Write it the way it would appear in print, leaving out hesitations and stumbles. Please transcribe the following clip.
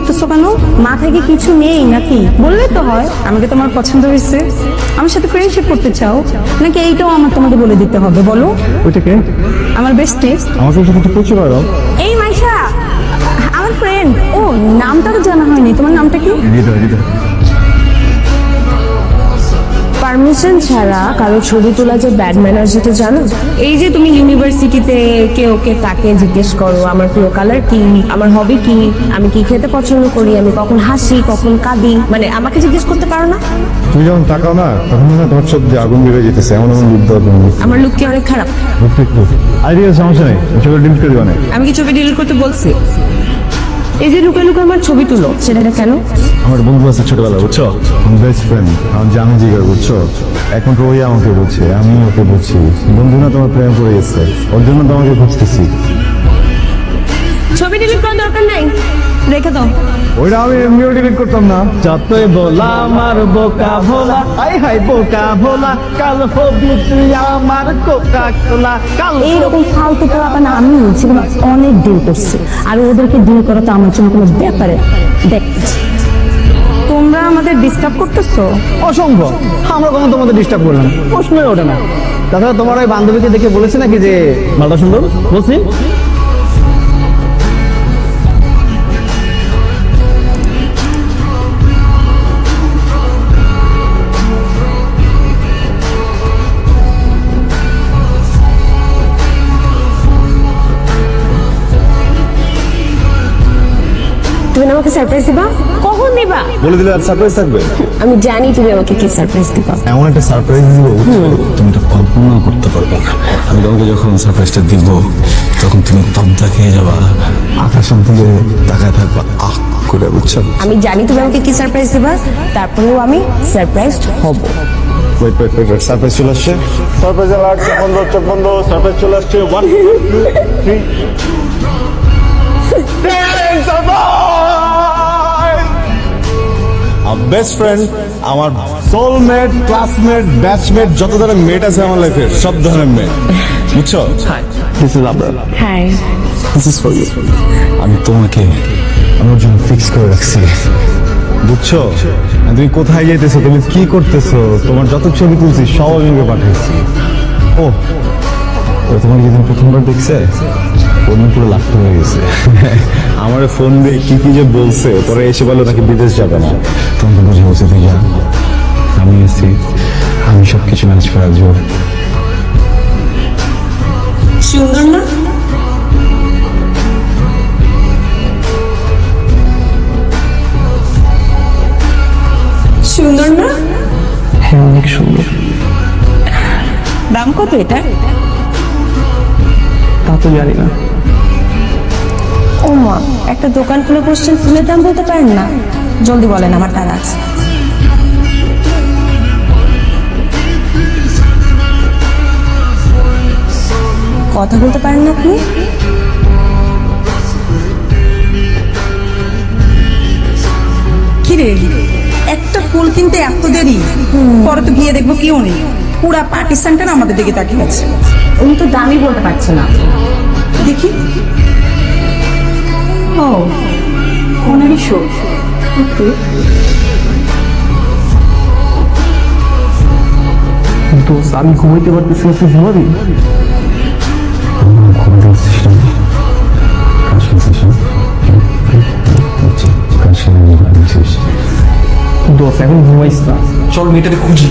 করতেছো কেন? মাথায় কি কিছু নেই নাকি? বললে তো হয় আমাকে তোমার পছন্দ হয়েছে, আমার সাথে ফ্রেন্ডশিপ করতে চাও, নাকি এইটাও আমার তোমাকে বলে দিতে হবে? বলো। ওইটাকে আমার বেস্টি। আমাকে একটু পরিচয় করো। এই মাইশা, আমার ফ্রেন্ড। ও, নামটা তো জানা হয়নি, তোমার নামটা কি? হৃদয়। হৃদয় পারমিশন ছাড়া কারো ছবি তোলা যে ব্যাড ম্যানার সেটা জানো? এই যে তুমি ইউনিভার্সিটিতে ওকে তাকে জিজ্ঞেস করো আমার প্রিয় কালার কি, আমার হবি কি, আমি কি খেতে পছন্দ করি, আমি কখন হাসি কখন কাঁদি, মানে আমাকে জিজ্ঞেস করতে পারো না? তুমি যখন তাকাও না তখন না তোমার চোখ দিয়ে আগুন বেরিয়ে যেতেছে, এমন লুক দাও তুমি। আমার লুক কি অনেক খারাপ? আইডিয়া সমস্যা নেই, ছবি ডিলিট করে দিও না। আমি কি ছবি ডিলিট করতে বলছি? এই যে লুকে লুকে আমার ছবি তুলো, সেটা কেন? আমার বন্ধু আছে ছোটবেলা, বুঝছো, বেস্ট ফ্রেন্ড, আমার জানি জিগার, বুঝছো, এখন তো ওই আমাকে বলছে, আমি ওকে বলছি, বন্ধু না তোমার প্রেম পড়ে গেছে, ওর জন্য তোমাকে খুঁজতেছি। ছবি ডিলিট করার দরকার নাই, রেখে দাও। ওইটা আমি এমনিও ডিলিট করতাম না। যতই বলা আমার বোকা ভোলা, আই হাই বোকা ভোলা, কাল হবি তুই আমার কোকা কোলা, কাল এইরকম ফালতু পোলাপান না, আমি জীবনে অনেক ডিল করছি, আর ওদেরকে ডিল করা তো আমার জন্য কোনো ব্যাপারে। দেখ, তোমরা আমাদের ডিস্টার্ব করতেছো। অসম্ভব, আমরা কোনো তোমাদের ডিস্টার্ব করলাম, প্রশ্নই ওঠে না। তাছাড়া তোমার ওই বান্ধবীকে দেখে বলেছে নাকি যে মালটা সুন্দর? বলছি। তুমি আমাকে সারপ্রাইজ দিবা? কখন দিবা? বলে দিলে আর সারপ্রাইজ থাকবে? আমি জানি তুমি আমাকে কি সারপ্রাইজ দিবা। এমন একটা সারপ্রাইজ দিব তুমি তো কল্পনা করতে পারবে না। আমি তোমাকে যখন সারপ্রাইজটা দিব তখন তুমি তবদা খেয়ে যাবা, আকাশের দিকে তাকায় থাকবা আহ করে, বুঝছো? আমি জানি তুমি আমাকে কি সারপ্রাইজ দিবা, তারপরেও আমি সারপ্রাইজড হব। ওয়েট, সারপ্রাইজ চলে আসছে। সারপ্রাইজ অ্যালার্ট, চোখ বন্ধ, সারপ্রাইজ চলে আসছে। 1 2 3 বেস্ট ফ্রেন্ড, আমার সোলমেট, ক্লাসমেট, ব্যাচমেট, যত ধরনের মেট আছে আমার লাইফের, সব ধরনের মেট, বুঝছো? This is Abrar, hi, this is for you. আমি তোমাকে আমার জন্য ফিক্স করে রাখছি, বুঝছো? আর তুমি কোথায় যাইতেছো, তুমি কি করতেছো, তোমার যত ছবি তুলছি সব আমি ওকে পাঠাইছি। ও তোমার যেদিন প্রথমবার দেখছে ওদিন পুরো লাফতে হয়ে গেছে। আমার ফোন দিয়ে কি কি যে বলছে, পরে এসে বললো নাকি বিদেশ যাবে না, তোমাকে বুঝে বলছে ভাইয়া আমি আছি, আমি সবকিছু ম্যানেজ করে আসবো। সুন্দর না? সুন্দর না? হ্যাঁ, অনেক সুন্দর। দাম কত এটা? তা তো জানি না। ও মা, একটা দোকান খুলে বসছেন, ফুলের দাম বলতে পারেন না? জলদি বলেন, আমার তারা আছে। কথা বলতে পারেন না আপনি? কিরে, একটা ফুল কিনতে এত দেরি? পরে তো গিয়ে দেখবো কেউ নেই, পুরা পাকিস্তানটা আমাদের দিকে তাকিয়ে আছে। উনি তো দামই বলতে পারছে না। দেখি। ও, ওনারই শো। কিন্তু আমি ঘুমাইতে পারতেছি না, তুই ঘুমাবি? দোস্ত এখন ঘুমাইস না, চল মেয়েটাকে খুঁজি।